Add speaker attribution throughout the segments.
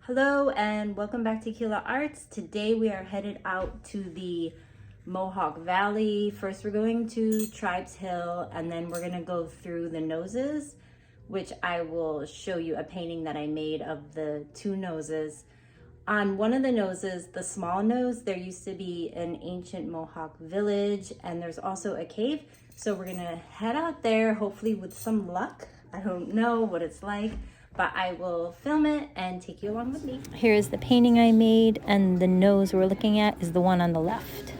Speaker 1: Hello and welcome back to Kila Arts. Today we are headed out to the Mohawk Valley. First we're going to Tribes Hill and then we're gonna go through the noses, which I will show you a painting that I made of the two noses. On one of the noses, the small nose, there used to be an ancient Mohawk village and there's also a cave. So we're gonna head out there, hopefully with some luck. I don't know what it's like, but I will film it and take you along with me. Here's the painting I made, and the nose we're looking at is the one on the left,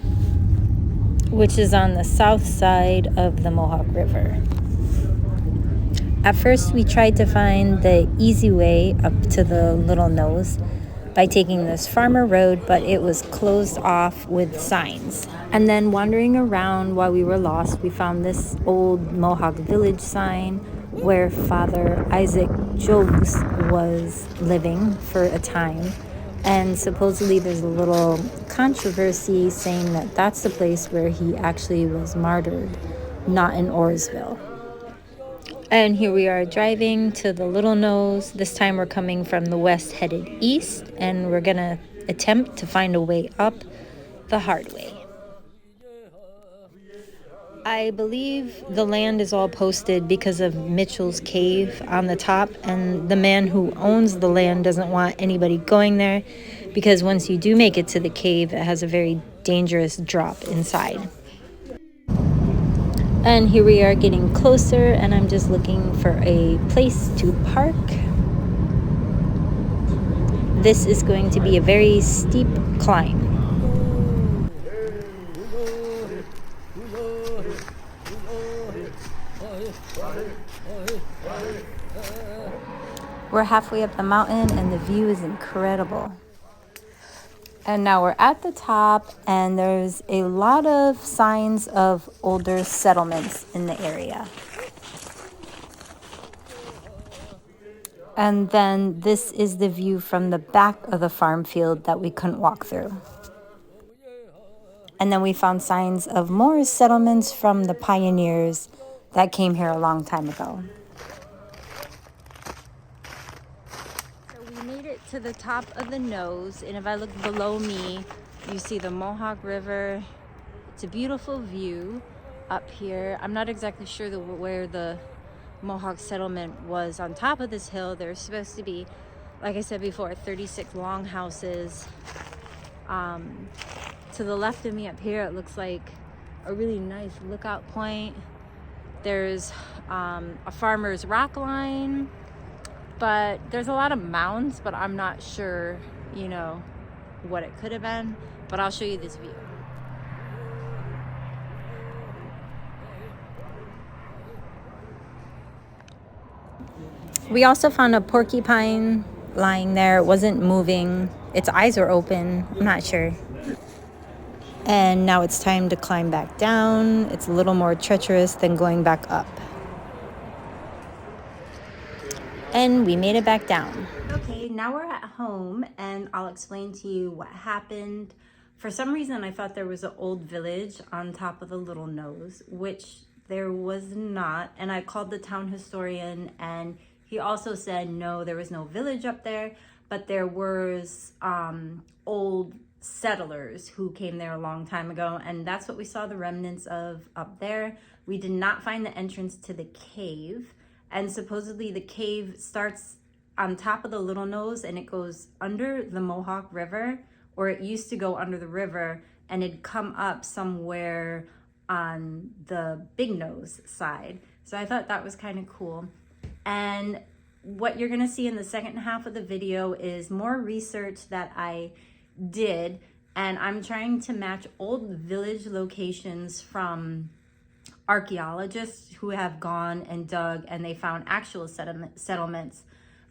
Speaker 1: which is on the south side of the Mohawk River. At first, we tried to find the easy way up to the little nose by taking this farmer road, but it was closed off with signs. And then wandering around while we were lost, we found this old Mohawk village sign where Father Isaac Jogues was living for a time. And supposedly there's a little controversy saying that that's the place where he actually was martyred, not in Oarsville. And here we are driving to the Little Nose. This time we're coming from the west headed east, and we're gonna attempt to find a way up the hard way. I believe the land is all posted because of Mitchell's cave on the top, and the man who owns the land doesn't want anybody going there because once you do make it to the cave, it has a very dangerous drop inside. And here we are getting closer, and I'm just looking for a place to park. This is going to be a very steep climb. We're halfway up the mountain and the view is incredible. And now we're at the top, and there's a lot of signs of older settlements in the area. And then this is the view from the back of the farm field that we couldn't walk through. And then we found signs of more settlements from the pioneers that came here a long time ago. Made it to the top of the nose, and if I look below me, you see the Mohawk River. It's a beautiful view up here. I'm not exactly sure where the Mohawk settlement was on top of this hill. There's supposed to be, like I said before, 36 long houses. To the left of me up here, it looks like a really nice lookout point. There's a farmer's rock line. But there's a lot of mounds, but I'm not sure, what it could have been. But I'll show you this view. We also found a porcupine lying there. It wasn't moving. Its eyes were open. I'm not sure. And now it's time to climb back down. It's a little more treacherous than going back up. And we made it back down. Okay, now we're at home, and I'll explain to you what happened. For some reason, I thought there was an old village on top of the Little Nose, which there was not. And I called the town historian, and he also said, no, there was no village up there, but there was old settlers who came there a long time ago. And that's what we saw the remnants of up there. We did not find the entrance to the cave. And supposedly the cave starts on top of the Little Nose and it goes under the Mohawk River, or it used to go under the river and it'd come up somewhere on the Big Nose side. So I thought that was kind of cool. And what you're gonna see in the second half of the video is more research that I did, and I'm trying to match old village locations from archaeologists who have gone and dug and they found actual settlements,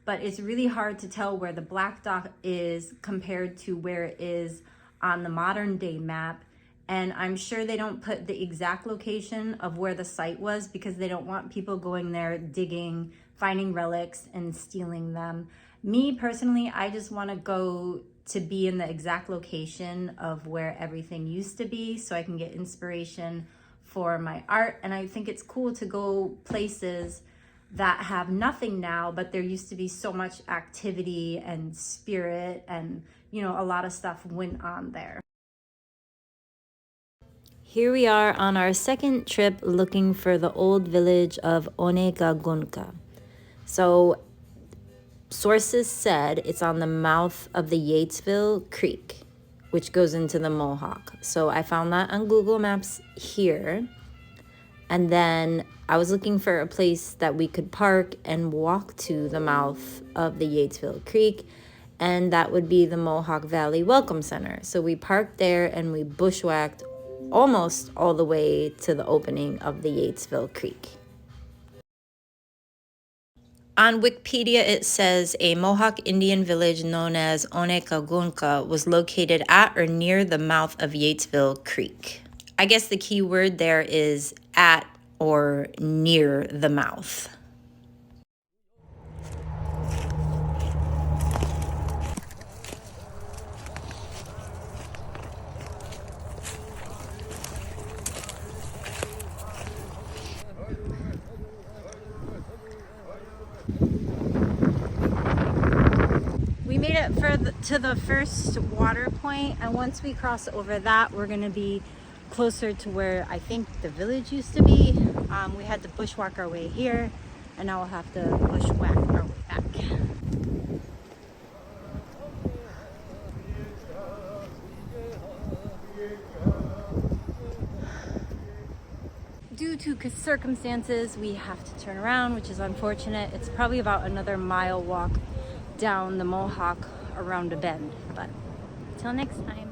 Speaker 1: but it's really hard to tell where the black dot is compared to where it is on the modern day map. And I'm sure they don't put the exact location of where the site was because they don't want people going there digging, finding relics and stealing them. Me personally, I just want to go to be in the exact location of where everything used to be so I can get inspiration for my art. And I think it's cool to go places that have nothing now, but there used to be so much activity and spirit, and a lot of stuff went on there.
Speaker 2: Here we are on our second trip looking for the old village of Kanien'keha. So sources said it's on the mouth of the Yatesville Creek, which goes into the Mohawk. So I found that on Google Maps here. And then I was looking for a place that we could park and walk to the mouth of the Yatesville Creek, and that would be the Mohawk Valley Welcome Center. So we parked there and we bushwhacked almost all the way to the opening of the Yatesville Creek. On Wikipedia, it says a Mohawk Indian village known as Kanien'keha was located at or near the mouth of Yatesville Creek. I guess the key word there is at or near the mouth.
Speaker 1: We made it to the first water point, and once we cross over that, we're gonna be closer to where I think the village used to be. We had to bushwhack our way here, and now we'll have to bushwhack our way back. Due to circumstances, we have to turn around, which is unfortunate. It's probably about another mile walk down the Mohawk around a bend, but until next time.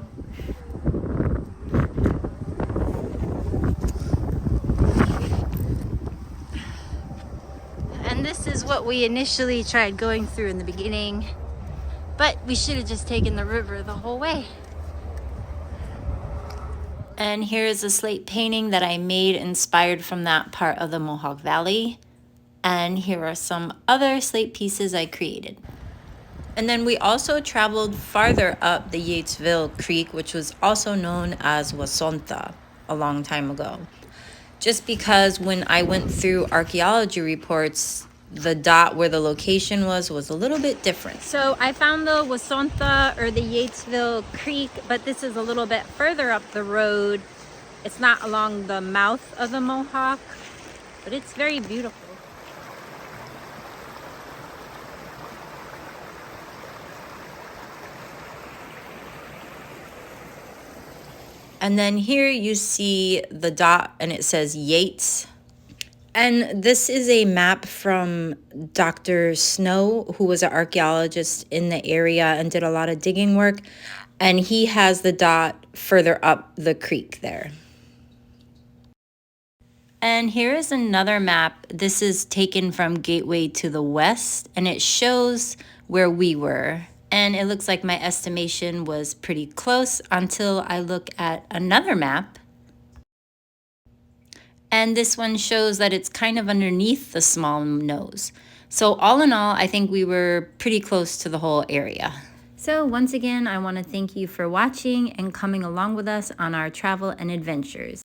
Speaker 1: And this is what we initially tried going through in the beginning, but we should have just taken the river the whole way.
Speaker 2: And here's a slate painting that I made inspired from that part of the Mohawk Valley. And here are some other slate pieces I created. And then we also traveled farther up the Yatesville Creek, which was also known as Wasonta a long time ago. Just because when I went through archaeology reports, the dot where the location was a little bit different.
Speaker 1: So I found the Wasonta, or the Yatesville Creek, but this is a little bit further up the road. It's not along the mouth of the Mohawk, but it's very beautiful.
Speaker 2: And then here you see the dot and it says Yates. And this is a map from Dr. Snow, who was an archaeologist in the area and did a lot of digging work. And he has the dot further up the creek there. And here is another map. This is taken from Gateway to the West, and it shows where we were. And it looks like my estimation was pretty close until I look at another map. And this one shows that it's kind of underneath the small nose. So all in all, I think we were pretty close to the whole area. So once again, I want to thank you for watching and coming along with us on our travel and adventures.